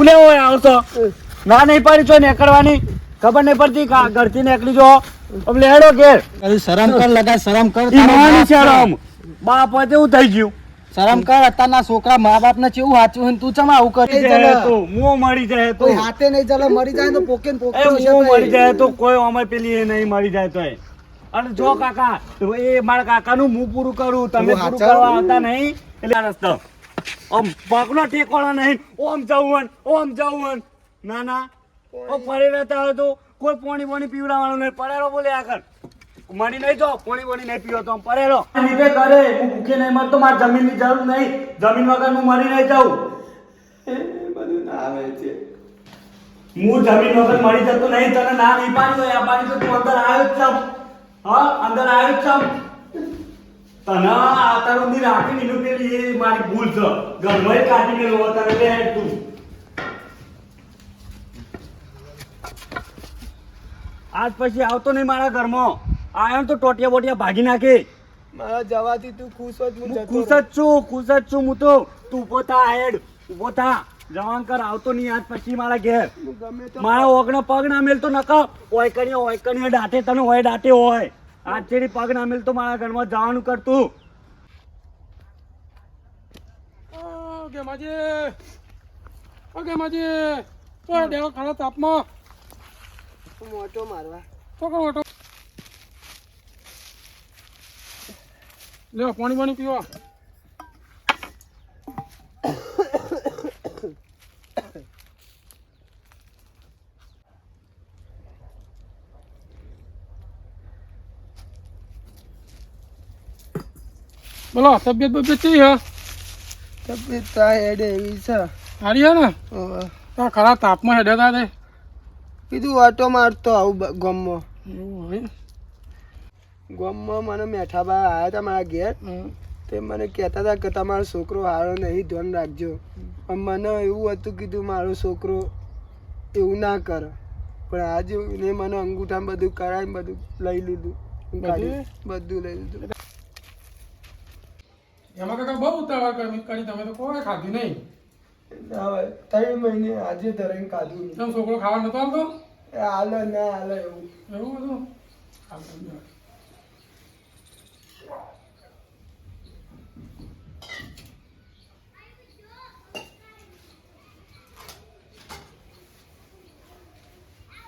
હું લેવો આવતો ના નહીં પડી છો નીકળવાની ખબર નહીં પડતી ઘરથી નીકળી જો એટલે હેડો ઘેર શરમ કર લગા શરમ કર ઈમાની શરમ બાપ હોય તેવું થઈ ગયું શરમ કર અત્યારના છોકરા મા બાપ ને કેવું સાચું હોય તું ચમ આવું કરી તો મું મરી જાય તો હાથે નહીં ચાલે મરી જાય તો પોકે ને પોકે મું મરી જાય તો કોઈ અમાર પેલી એ નહીં મરી જાય તો અને જો કાકા એ મારા કાકાનું મું પૂરું કરું તમે પૂરું કરવા આવતા નહીં એટલે રસ્તો ઓમ પગનો ઠેકોણો નહીં ઓમ જવું ના ના ઓ પડી રહેતા હોય તો કોઈ પાણી પીવડાવવાનું નહીં પડેલો બોલે આગળ મરી નહીં જો પાણી નહીં પીવો તો પડેલો રીતે કરે હું ભૂખી નહીં મરતો મારે જમીનની જરૂર નહીં જમીન વગર હું મરી નહીં જાઉં બધું ના આવે છે હું જમીન વગર મરી જતો નહીં તને ના નહીં પાણી હોય આ પાણી તો તું અંદર આવ્યો જ છમ હા અંદર આવ્યો જ છમ તને અત્યાર સુધી રાખી નીકળું પેલી એ મારી ભૂલ છે ઘરમાં કાઢી મેળવો અત્યારે લે તું આજ પછી આવતો નહીં મારા ઘરમાં આયો તો ટોટિયા બોટિયા ભાગી નાખે મારા જવાથી તું ખુશ જ ખુશ જ છું હું તો તું ઉભો થા હેડ ઉભો થા જવાન કર આવતો નહીં આજ પછી મારા ઘેર મારા ઓગણો પગ ના મેલતો નકા ઓયકણીઓ દાટે તને હોય દાટે હોય આજ ચેડી પગ ના મેલતો મારા ઘરમાં જવાનું કરતું દેવો ખાના તાપમાં મોટો મારવા મોટો લે પાણી પીવા બોલો તબિયત કેવી હે તબિયત તા હેડે એવી છે સારી હે ને તા ખરા તાપમાં હેડે તા રે કીધું ઓટો મારતો આવું ગામમાં ગામમાં મને મેઠાબા આવ્યા હતા મારા ઘેર તે મને કહેતા હતા કે તમારો છોકરો સારો નહીં ધ્યાન રાખજો પણ મને એવું હતું કીધું મારો છોકરો એવું ના કરે પણ આજે એને મને અંગૂઠામાં બધું કરાવીને બધું લઈ લીધું બધું લઈ લીધું એમાં કાકા બહુ ઉતાવળ કરી તમે તો કોઈ ખાધું નહીં 3 મહિને આજે ધરીને ખાધું તમે છોકરો ખાવા નતો આવતો હાલે ના હાલે એવું બધું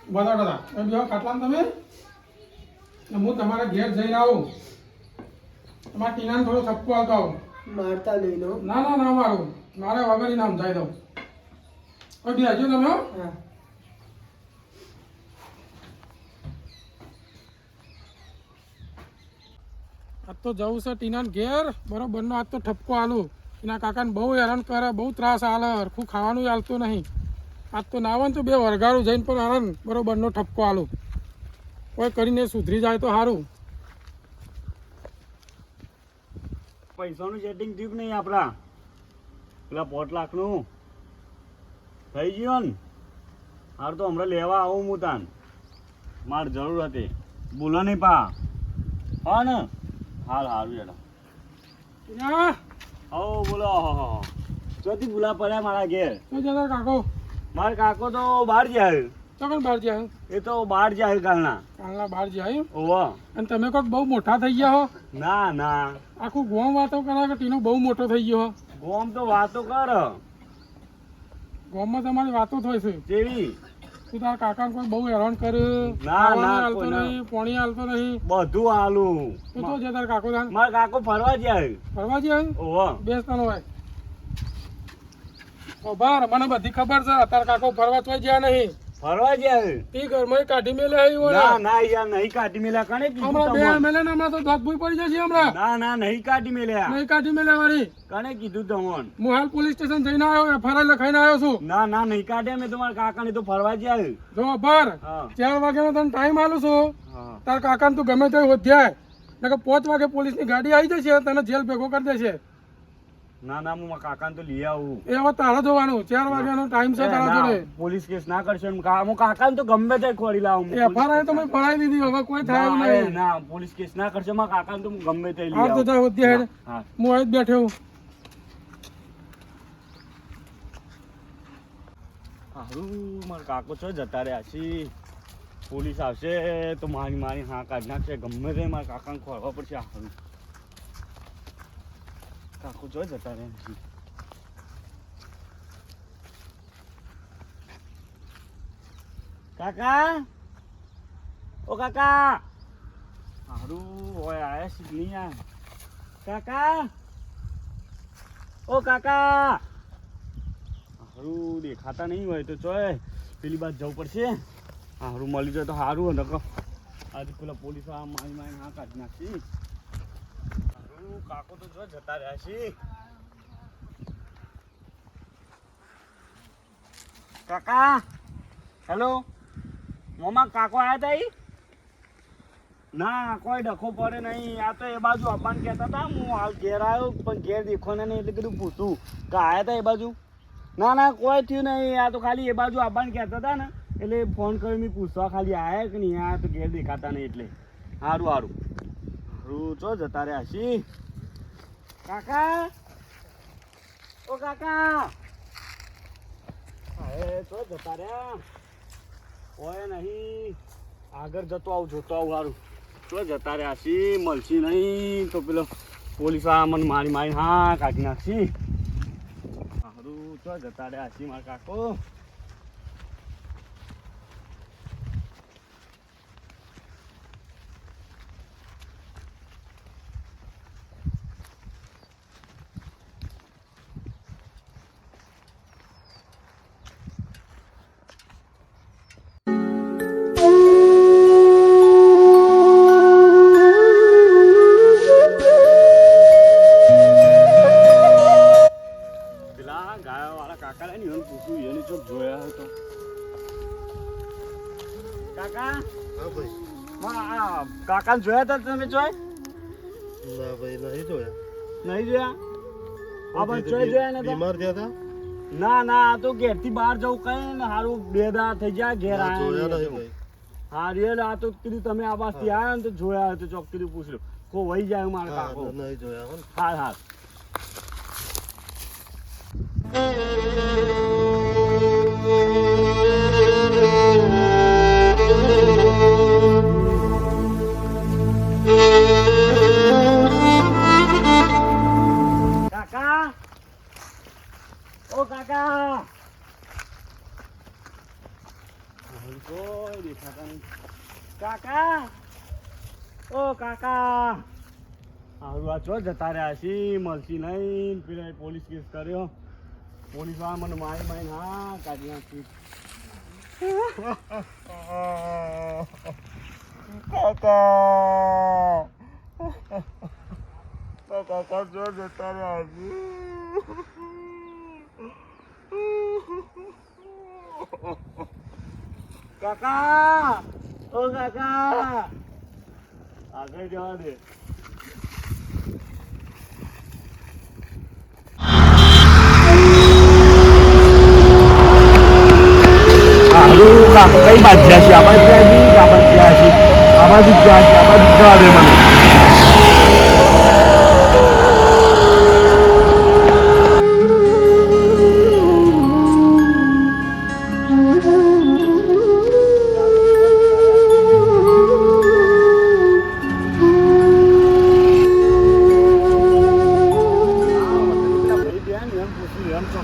બધા બે ખાટલા તમે હું તમારા ઘેર જઈને આવું તમારા ટીનાને થોડો થપકો આવતો આવું મારતા લઈ લો ના મારું મારે વગર નામ સમજાઈ દઉં કોઈ બી હજુ તમે હા આજ તો જવું છે ટીનાને ઘેર બરોબરનો આજ તો ઠપકો આલું એના કાકાને બહુ હેરાન કરે બહુ ત્રાસ આલે હરખું ખાવાનું હાલતું નહીં આજ તો ના આવે ને તો 2 વરગાડું જઈને પણ હેરાન બરોબરનો ઠપકો આલું કોઈ કરીને સુધરી જાય તો સારું પૈસાનું સેટિંગ થયું કે નહીં આપણા પેલા 5 લાખનું થઈ ગયું ને હાર તો હમણાં લેવા આવું હું તાન મારે જરૂર હતી બોલો નહીં પા હા ને હારું હેડો બોલો ચોથી બોલા પડ્યા મારા ઘેર કાકો મારા કાકો તો બહાર જાય ચોકન બહાર જાય એ તો બહાર જાય કાલના બહાર જાય ઓહો અને તમે કોઈક બહુ મોટા થઈ ગયા હો ના આખું ગોમ વાતો કરે કે ટીનો બહુ મોટો થઈ ગયો હો ગોમ તો વાતો કર ગોમમાં તમારી વાતો થાય છે કેવી તું તારા કાકા કોઈ બહુ હેરાન કરે હાલતો નહીં પાણી હાલતો નહીં બધું હાલું તું તો છે તારા કાકો મારા કાકો ફરવા જાય ઓહો બેસતા હોય ભાર મને બધી ખબર છે તારા કાકો ફરવા તો ગયા નહીં ફરવા જાય ઈ ઘરમાં કાઢી મેલે આવ્યો ના યાર નહીં કાઢી મેલ્યા કણે કીધું હમણાં 2 મેલે ને હમણાં તો દોત ભૂઈ પડી જશે હમણાં ના નહીં કાઢી મેલ્યા નહીં કાઢી મેલે વાળી કણે કીધું તમને હું હાલ પોલીસ સ્ટેશન જઈને આવ્યો એફઆઈઆર લખાઈને આવ્યો છું ના નહીં કાઢ્યા મેં તમારા કાકાને તો ફરવા જાય જો ભાર 4 વાગ્યાનો તને ટાઈમ આલું છું તારા કાકાને તું ગમે તે વધ્યા નકર 5 વાગે પોલીસની ગાડી આવી જશે તને જેલ ભેગો કરી દેશે ના હું કાકાને તો લઈ આવું એ હવે તારે જોવાનું 4 વાગ્યાનો ટાઈમ છે તારા જોડે પોલીસ કેસ ના કરશો હું કાકાને તો ગમે તે ખોડી લાવું એફઆઈઆર તો મેં ફળાઈ દીધી હવે કોઈ થાય નહીં ના પોલીસ કેસ ના કરશો મારા કાકાને તો હું ગમે તે લઈ આવું તો જા હોતી હેડ હું અહીં જ બેઠો હું હારું મારા કાકો છો જતા રહ્યા છે. પોલીસ આવશે તો મારી હા કાઢી નાખશે. ગમે તે મારા કાકાને ખોરવા પડશે. હારું કાકો છો જતા રહ્યા છે. કાકા ઓ કાકા હારું હોય આયા છે નહીં આ કાકા ઓ કાકા હારું દેખાતા નહીં હોય તો ચોય પેલી બાજુ જવું પડશે. હારું મળી જાય તો સારું નકો આજે પેલા પોલીસ મારી હા કાઢી નાખી. હારું કાકો તો જો જતા રહ્યા છે. કાકા હેલો મોમાં કાકો આવ્યા હતા ઈ? ના કોઈ ડખો પડે નહીં. આ તો એ બાજુ અપાન કહેતા હતા. હું હાલ ઘેર આવ્યો પણ ઘેર દેખો ને નહીં એટલે કીધું પૂછું કે આવ્યા હતા એ બાજુ. ના ના કોઈ થયું નહીં. આ તો ખાલી એ બાજુ અપાન કહેતા હતા ને એટલે ફોન કરી મેં પૂછવા ખાલી આવ્યા કે નહીં. આ તો ઘેર દેખાતા નહીં એટલે સારું સારું સારું ચો જતા રહ્યા છી. કાકા ઓ કાકા હવે ચો જતા રહ્યા હોય નહીં. આગળ જતો આવું જોતો આવું સારું તો જતા રહ્યા છી. મળશી નહીં તો પેલો પોલીસ મને મારી હા કાઢી નાખશી. સારું તો જતા રહ્યા છી મારા કાકો. કાકા જોયા હતા તમે ચોય? ના ભાઈ નહીં જોયા. નહીં જોયા? આ પણ ચોય જોયા નતા? બીમાર થયા હતા? ના ના આ તો ઘેર થી બહાર જવું કઈ ને સારું 2 દાડા થઈ ગયા ઘેર જોયા આવ્યા નહીં ભાઈ. હા રિયલ આ તો કીધું તમે આ બાજુ થી આવ્યા ને તો જોયા તો ચોક કીધું પૂછ લો કો વહી જાય મારા કાકો. નહીં જોયા હો. હા હા કાકા ઓ કાકા કોઈ દેખાતા નહીં. કાકા ઓ કાકા હારું આ ચો જતા રહ્યા છી. મળશી નહીં. પેલા પોલીસ કેસ કર્યો. પોલીસ વાળા મને મારી હા કાઢી નાખી. કાકા કાકા જો જતા રહ્યા છી. કાકા ઓ કાકા આગળ જવા દે. કઈ બાજુ ગયા છે? આ બાજુ ગયા છે? આ બાજુ ગયા છે? આ બાજુ ગયા છે? આ બાજુ જવા દે મને.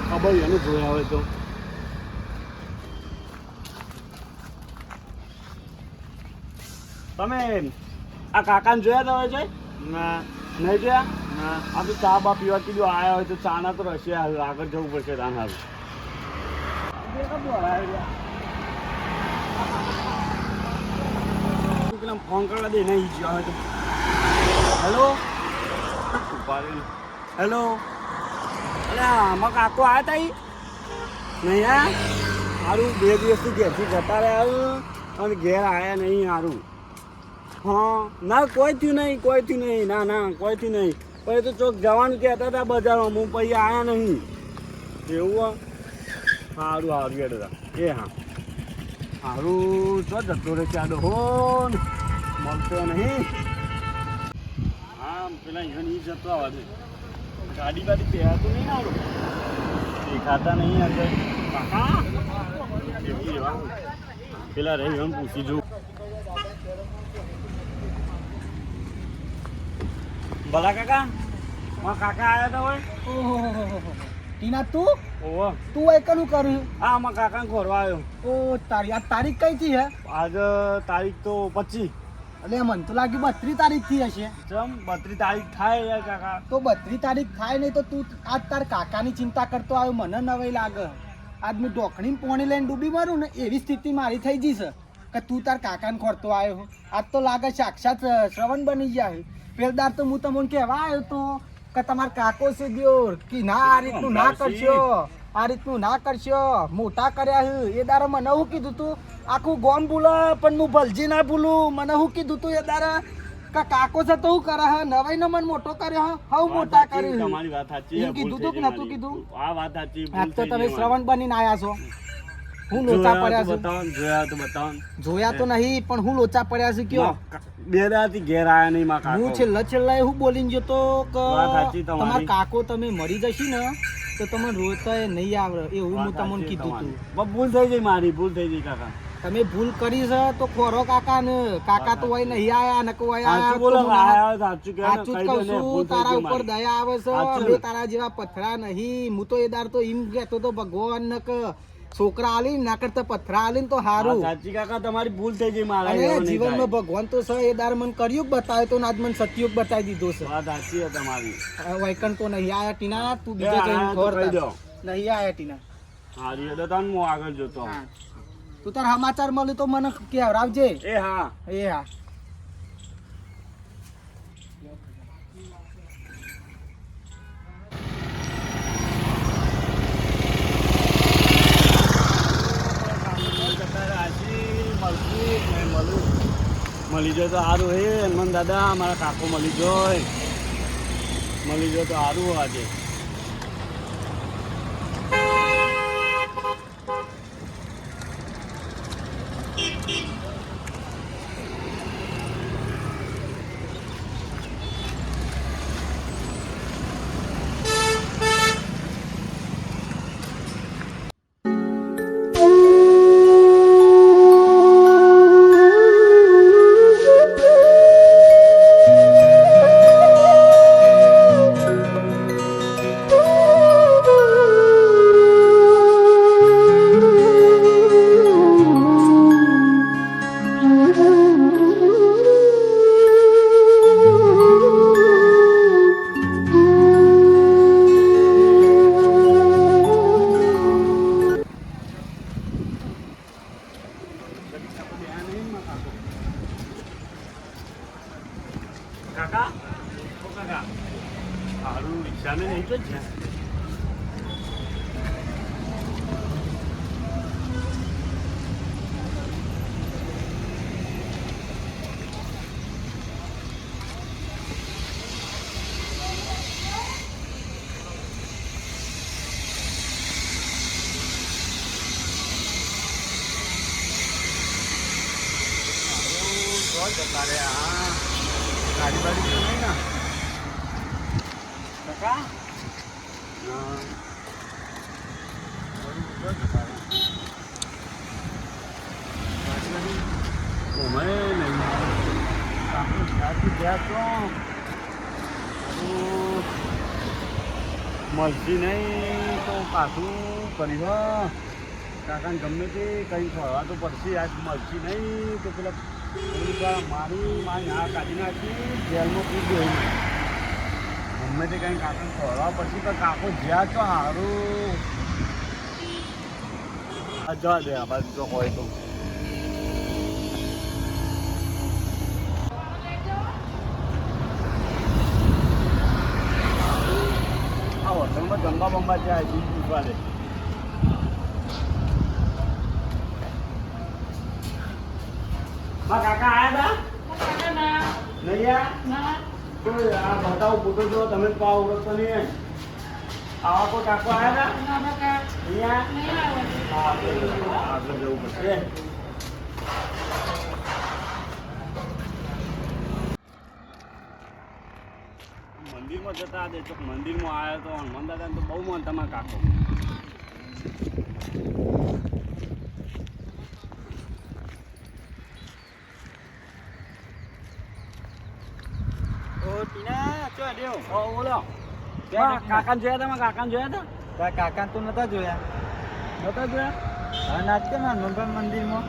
ખબર એને જોયા હોય તો તમે આ કાકાને જોયા તમે છે? ના નહીં જોયા? ના આ તો ચા બા પીવા કીધું આવ્યા હોય તો ચા ના તો રહેશે. આગળ જવું પડશે તાન હારું. પેલા ફોન કરવા દે નહીં જ્યાં હોય તો. હેલો હેલો અરે આમાં કાકો આવ્યા તા નહીં? હા સારું 2 દિવસથી ઘેરથી જતા રહ્યા અને ઘેર આવ્યા નહીં. સારું હા ના કોઈ થયું નહીં. કોઈ થયું નહીં. ના ના કોઈ થયું નહીં. પણ એ તો ચોક જવાનું કહેતા હતા બજારમાં. હું પછી આવ્યા નહીં. એવું સારું સારું યાદ હતા એ હા સારું ચો જતો રહે ચાલો હો મળતો નહીં. હા પેલા અહીંયા નહીં જતો આવવા દે. ગાડી બાડી પહેરાતું નહીં ને સારું દેખાતા નહીં અંદર. કાકા એવું એવા પેલા રહી એમ પૂછી જોઉં. ભલા કાકા મારા કાકા આવ્યા હતા હોય. ઓહો ટીના તું ઓહો તું એકલું કર્યું? હા મારા કાકાને ઘોરવા આવ્યો. ઓ તારી આ તારીખ કઈ થી હે? આજે તારીખ તો 25. એટલે મને તો લાગ્યું 32 તારીખ થી હશે. ચમ 32 તારીખ થાય યાર કાકા. તો 32 તારીખ થાય નહીં તો તું આજ તાર કાકાની ચિંતા કરતો આવ્યો, મને નવાઈ લાગે. આજ હું ઢોકળીને પોણી લઈને ડૂબી મારું ને એવી સ્થિતિ મારી થઈ જઈશ કે તું તાર કાકાને ખોરતો આવ્યો. આજ તો લાગે સાક્ષાત શ્રવણ બની જાય. પેલદાર તો હું તમને કહેવા આવ્યો તો કે તમારો કાકો છે દ્યોર કે ના આ રીતનું ના કરશો, આ રીતનું ના કરશો, મોટા કર્યા છે. એ દારા મને શું કીધું તું? આખું ગોમ ભૂલે પણ હું ભલજી ના ભૂલું. મને શું કીધું તું એ દારા કે કાકો છે તો શું કરે હે? નવાઈ નો મને મોટો કર્યો હે, હવ મોટા કર્યો. તમારી વાત સાચી. એમ કીધું તું કે નતું કીધું? આ વાત સાચી. આજ તો તમે શ્રવણ બનીને આયા છો. હું લોચા પડ્યા છે. જોયા તો બતાવો. જોયા તો નહીં પણ હું લોચા પડ્યા છે કયો? બે દાથી ઘેર આયા નહીં માં કાકો. હું છેલ્લા હું બોલીને જતો કે વાત સાચી તમારી. તમારા કાકો તમે મરી જશી ને તો તમને રોતા નહીં આવડે એવું હું તમને કીધું તું. ભૂલ થઈ ગઈ મારી, ભૂલ થઈ ગઈ કાકા. તમે ભૂલ કરી છે તો ખોરો કાકા ને. કાકા તો હોય નહીં આયા ને કોઈ સાચું બોલો, આયા સાચું કહે ને, સાચું જ કહી કહું દો ને, છું. ભૂલ થઈ તારા ગઈ ઉપર મારી. દયા આવે છે. સાચું. બે તારા જેવા પથરા નહીં. હું તો એ દાર તો એમ કહેતો તો ભગવાન ને કે છોકરા આલી ના કરતા પથરા આલી તો વાત હારું. સાચી કાકા, તમારી ભૂલ થઈ ગઈ મારા. અને એવું નહીં જીવનમાં થાય. ભગવાન તો છે એ દાર મને કર્યું બતાવ્યો તો આજ મને સતયુગ બતાવી દીધો છે. વાત સાચી છે તમારી. વૈકણ તો નહીં આયા ટીના. તું એ બીજા જઈને આયા તો ખબર કહી તાર. દો. નહીં આયા ટીના. હારી એટલે તને હું આગળ જોતો. હા. તું તાર સમાચાર મળ્યું તો મને કહેવડાવજે. એ હા. એ હા. મળી જાય તો સારું. હે હનુમાન દાદા મારા કાકો મળી જાય તો સારું. આજે કાકા, ઓ કાકા, સારું રિક્ષાને નહીં તો જ છે. જતા રે હા. ગાડી બાડી તો નહીં ને કાકા? હા. ઓમે નહીં આપણે ત્યાંથી ગયા તો મળતી નહીં તો પાછું કરી દો. કાકાને ગમે તે કંઈ ફરવા તો પડશે. આજ મળતી નહીં તો પેલા મારી ના કાઢી નાખી જેલમાં પૂરી ગયું. ગમે તે કંઈ કાકાને ફરવા પછી તો કાકો જ્યાં તો સારું જવા દે. આ બાજુ તો હોય તો આ હોટલમાં જમવા બમવા જાય દૂધ પૂછવા દે. કાકા આયા હતા નહીં યાર? કોઈ આ બતાવો ફોટો જો તમે જ પાવ ઓળખતો નહીં. આવા કોઈ કાકો આયા હતા નહીં? આગળ જવું પડશે. મંદિરમાં જતા દે તો મંદિરમાં આવ્યો તો હનુમાન દાદાને તો બહુ મન તમારા કાકો. ઓ ટીના ચો દેવ ઓ બોલો કાકાને જોયા હતા? કાકાને જોયા હતા? તારા કાકા તો નતા જોયા. નતા જોયા? હા નાચ કેમ હનુમાન મંદિરમાં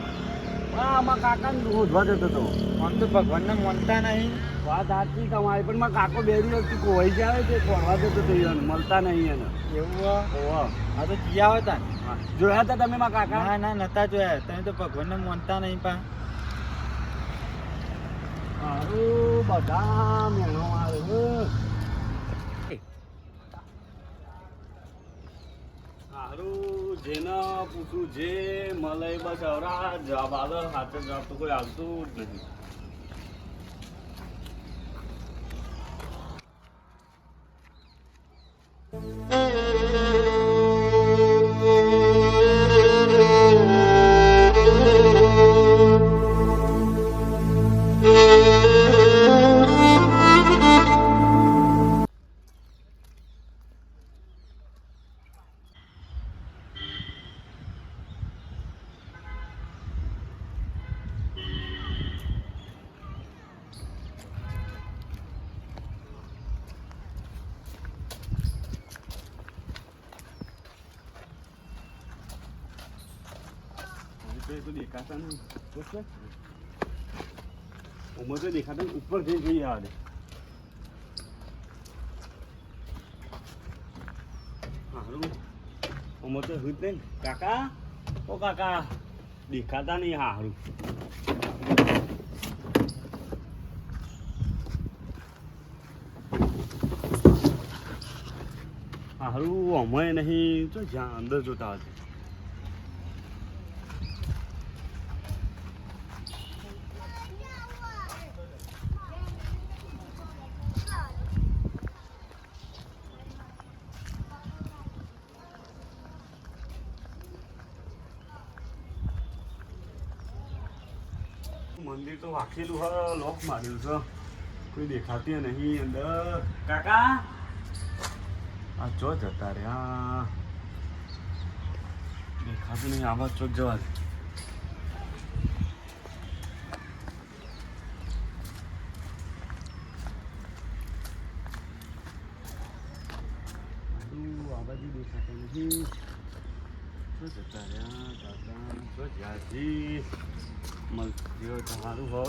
હા, આમાં કાકાને શોધવા જતો હતો. આમ તો ભગવાનને માનતા નહીં. વાત સાચી તમારી, પણ મારા કાકો બે દિવસથી ખોવાઈ જાય છે. ખોરવા જતો હતો એને, મળતા નહીં એને. એવું ઓહો. આ તો જીયા હતા. હા. જોયા હતા તમે મારા કાકા? ના નતા જોયા. તમે તો ભગવાનને માનતા નહીં પા. સારું, બધા મેણો આવે છે. સારું, જેને પૂછું જે મળે બસ અવરા જવાબ આવે. સાચો જવાબ તો કોઈ આવતું જ નહીં. તો દેખાતા નહીં. ઉમર તો દેખાતા નહીં. ઉપર જઈ જઈ આવે. સારું, ઉમર તો હું જ નહીં. કાકા, ઓ કાકા, દેખાતા નહીં. સારું, સારું, અમે નહીં. જો જ્યાં અંદર જોતા હશે. મંદિર તો વાંખેલું હ, લોક માર્યું છે. કોઈ દેખાતી નહીં અંદર. કાકા, આ ચો જતા રહ્યા. દેખાતું નહીં. આવા ચોક જવા દે. આ બાજુ દેખાતું નહીં. ચો જતા રહ્યા કાકા? ચો જ્યાંથી મળ્યો તો સારું હો.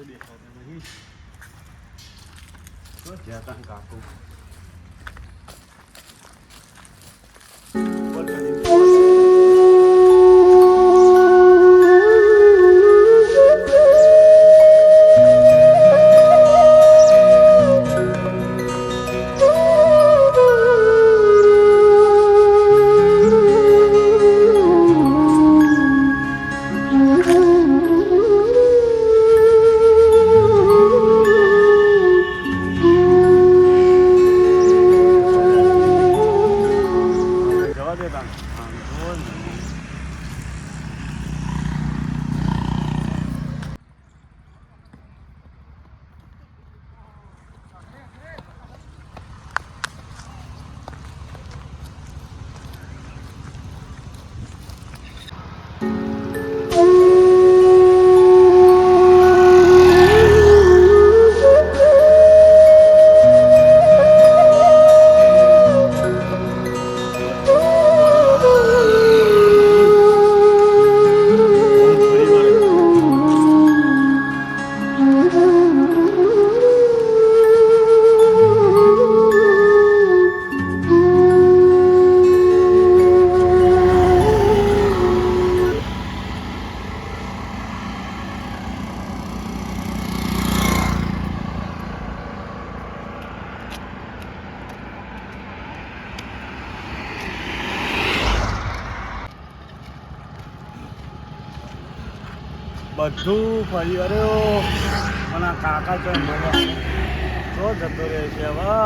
દેખાતા નહીં. જ્યાં તા કાકો બધું ફરી વર્યો પણ આ કાકા તો મળ્યા તો જતો રહે છે હવે.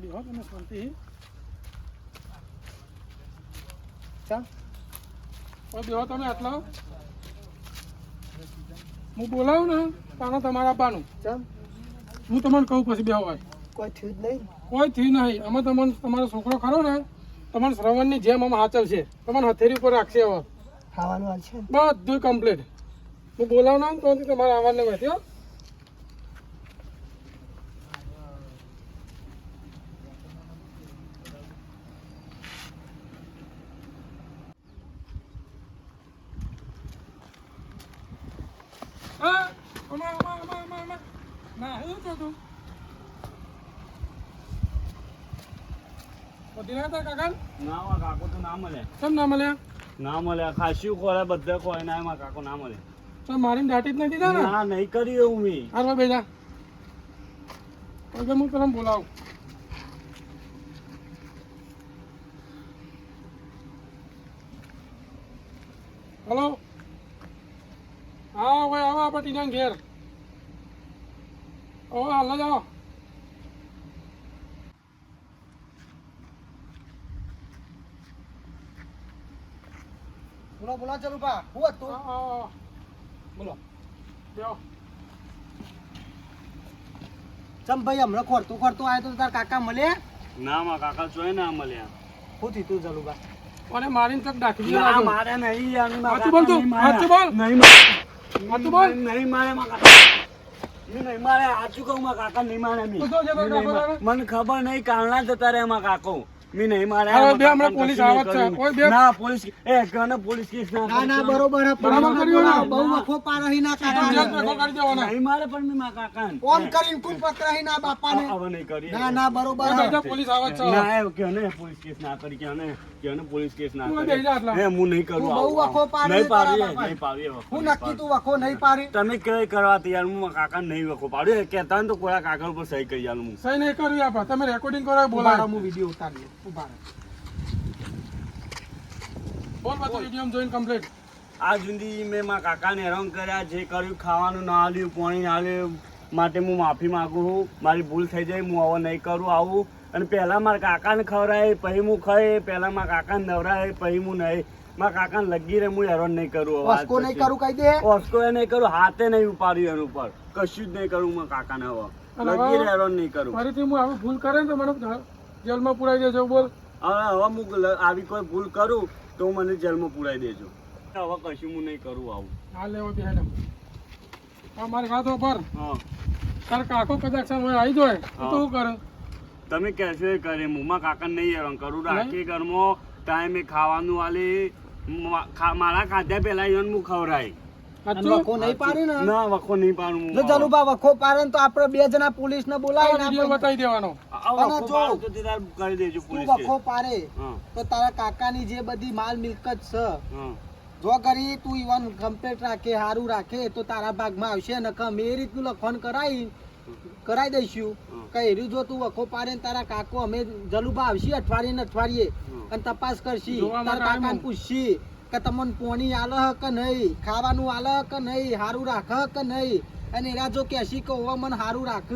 બેહો તમે શાંતિ ચમ હવે બેહો તમે આટલા હું બોલાવું ને તાનો તમારા આપવાનું ચમ હું તમને કહું પછી બેહો હોય કોઈ થયું જ નહીં કોઈ થયું નહીં અમે તમને તમારો છોકરો ખરો ને તમારે શ્રવણની જેમ અમે હાચવશે તમને હથેરી ઉપર રાખશે હવે ખાવાનું હાલ છે બધું કમ્પ્લીટ હું બોલાવના તો તમારે આવવાને નથી હો હા અમા ના એવું તો તું પતી ના તાર કાકા ના માં કાકો તો ના મળે, કેમ ના મળ્યા ના મળે. ખાસ્યું ખોરા બધા કોઈ ના એમાં કાકો ના મળે. તો મારીને દાટી જ નથી ને ના નહીં કર્યું એવું મેં. હારવા બેજા ઓકે હું તને બોલાવું હલો હા ભાઈ આવો આપણે ટીના ઘેર ઓ હાલ જાઓ બોલો બોલો ચાલુ પા હું હતું બોલો બેહો ચમ ભાઈ હમણાં ખોરતું આવ્યો તો તાર કાકા મળે ના માં કાકા ચોય ના મળ્યા. શું થયું તું ચાલુ પા અને મારીને તક દાખવી ના મારે નહીં યાર, મારા હાચું બોલ તું, કાકા હાચું બોલ. નહીં મારે. હાચું બોલ. નહીં મારે મારા કાકા. ઈ નહીં મારે. હાચું કહું મારા કાકા નહીં મારે મી. તો જો ઈ નહીં મારે. મને ખબર નહીં કાલના જતા રહે મારા કાકો. મી નહીં મારે. હવે બે મારા હમણાં કાકાને પોલીસ કશું આવત છે. નહીં ઓય બે. કર્યું. ના પોલીસ ગણે પોલીસ કેસ ના ના ના કરજો. બરોબર બરાબર કર્યું ને? બહુ વખો પારહી ના જેલ કાકા ભેગો કરી દેવાના નહીં મારે પણ મી મારા કાકાને. ઓમ કરીને કુલ પકડાહી ના બાપાને હવે નહીં કરી. ના ના બરોબર ઓય બેટા પોલીસ આવત છે ના એ કે ને પોલીસ કેસ ના કરી કે ને પોલીસ કેસ ના તું કરી. બેહી જા આટલા. હે હું નહીં કરું તું આવું. બહુ વખો પાડી નહીં પાડી તારા બાપાએ. નહીં પાડી વખો હું નહીં નક્કી પાડી. તું વખો નહીં પાડી તમે કઈ કરવા તૈયાર હું મારા કાકાને નહીં વખો પાડ્યો કહેતા ને તો કોઈ કાકા ઉપર સહી કરી આલું હું. સહી નહીં કર્યું આપણે તમે રેકોર્ડિંગ કરો ઉભા બોલાવો રહો, હું વિડીયો ઉતારી લઉં. ઉભા રહો. બોલ બધું વિડીયો જોઈને કમ્પ્લીટ આ જુદી મેં મારા કાકાને હેરાન કર્યા, જે કર્યું ખાવાનું ના આલ્યું, પાણી ના આલ્યું માટે હું માફી માંગુ છું. મારી ભૂલ થઈ જાય, હું હવે નહીં કરું આવું. અને પહેલા મારા કાકાને ખવડાય પછી હું ખાય, પહેલા મારા કાકાને નવરાય પછી હું નહીં. મારા કાકાને લગી રહે, હું હેરાન નહીં કરું હવે. ઓસ્કો નહીં કરું કહી દે ઓસ્કો એ નહીં કરું, હાથે નહીં ઉપાડ્યું એનું ઉપર, કશું જ નહીં કરું મારા કાકાને હવે. અને હવે લગી રહે, હેરાન નહીં કરું. ફરીથી હું આવી ભૂલ કરે ને તો મને જેલમાં પુરાઈ દેજો બોલ હવે હું આવી કોઈ ભૂલ કરું તો મને જેલમાં પુરાઈ દેજો. હવે કશું હું નહીં કરું આવું. હા લેવો બે હેડો હા મારી વાત પર હા તાર કાકો કદાચ હોય આવી જાય તો તું શું કરે તમે કહેશો એ કરે, હું મારા કાકાને નહીં હેરાન કરું. રાખી ઘરમાં ટાઈમે ખાવાનું આલે, મારા ખાધા પહેલા એને હું ખવડાય. અને વખો નહીં પાડી ને ના વખો નહીં પાડું હું. જો ચાલુબા વખો પાડે ને તો આપણે બે જણા પોલીસ ને બોલાવીને વિડીયો આપણે બતાવી દેવાનો આ વખો અને જો પાડું તો તે તાર કરી દેજો તું પોલીસ વખો પાડે હા તો તારા કાકાની જે બધી માલ મિલકત છે હા જો કરી તું ઈવન કમ્પ્લીટ રાખે સારું રાખે તો તારા ભાગમાં આવશે ને અમે એ રીતનું લખવાનું કરાવી દઈશું કઈ રહ્યું જો તું વખો પાડે ને તારા કાકો અમે જલુબા આવશે અઠવાડિયે ને અઠવાડિયે અને તપાસ કરશી જોવા માટે તારા કાકાને આવ્યો. પૂછશી કે તમને પોણી આલે કે નહીં, ખાવાનું આલે કે નહીં, સારું રાખે કે નહીં. અને એના જો કહેશી કે ઓવા મને સારું રાખ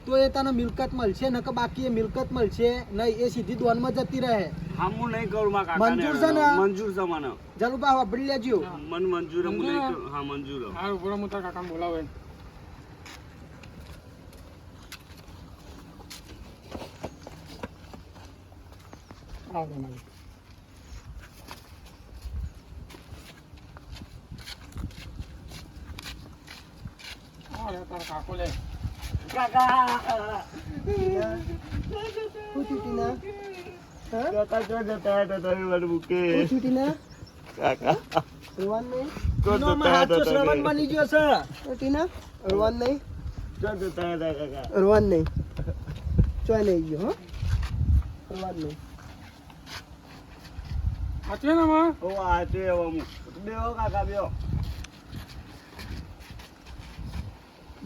તો એ તને મિલકત મળશે ને કે બાકી એ મિલકત મળશે નહીં, એ સીધી દોનમાં જતી રહે. હા હું નહીં કરું મારા કાકાને મંજૂર છે ને? હેરાન. મંજૂર છે મને. જલુબા વાપરી લેજો. મને મંજૂર હું નહીં કરું. હા મંજૂર. હારું બોલો હું તારા કાકાને બોલાવે આવો મારી તારા કાકો લે શું થયું ટીના? હા? કાકા જો જતા હતા તમે મને મૂકે. શું થયું ટીના? કાકા રોવાનું નહીં? તો ટીનોમાં હાચો તો શ્રવણ બની ગયો છે. ટીના, રોવાનું નહીં? જો જતા હતા કાકા. રોવાનું નહીં. ચોય નહીં ગયો, હો? રોવાનું નહીં. સાચવે ને માં ઓ આ છે હવે હું. બેહો કાકા બેહો.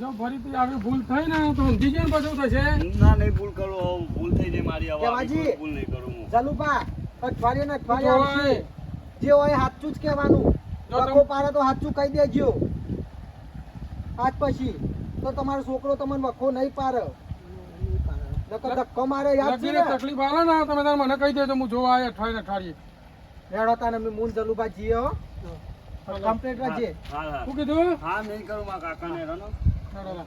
જો ફરીથી આવી ભૂલ થઈ ને તો ઊંધી જાય ને પાછું થશે ના નહીં ભૂલ કરું હવે. ભૂલ થઈ જાય મારી હવે. કેવાજી? આવી કોઈ ભૂલ નહીં કરું હું. ચાલુબા, અઠવાડિયે ને અઠવાડિયે જોવાય. આવશે. જે હોય સાચું જ કહેવાનું. જો વખો પાડે તો સાચું કહી દેજો. આજ પછી તો તમારો છોકરો તમને વખો નહીં પાડે. નહીં પાડે. નકર ધક્કો મારે યાદ છે લગીને ને તકલીફ આલે ને તમે તાર મને કહી દેજો હું જોવા આયા અઠવાડિયે ને અઠવાડિયે રેડો તાને અમે મૂન જલુબા જીએ હો કમ્પ્લીટ વાજે હા શું કીધું હા નહીં કરું મારા કાકાને રનો ચાલો.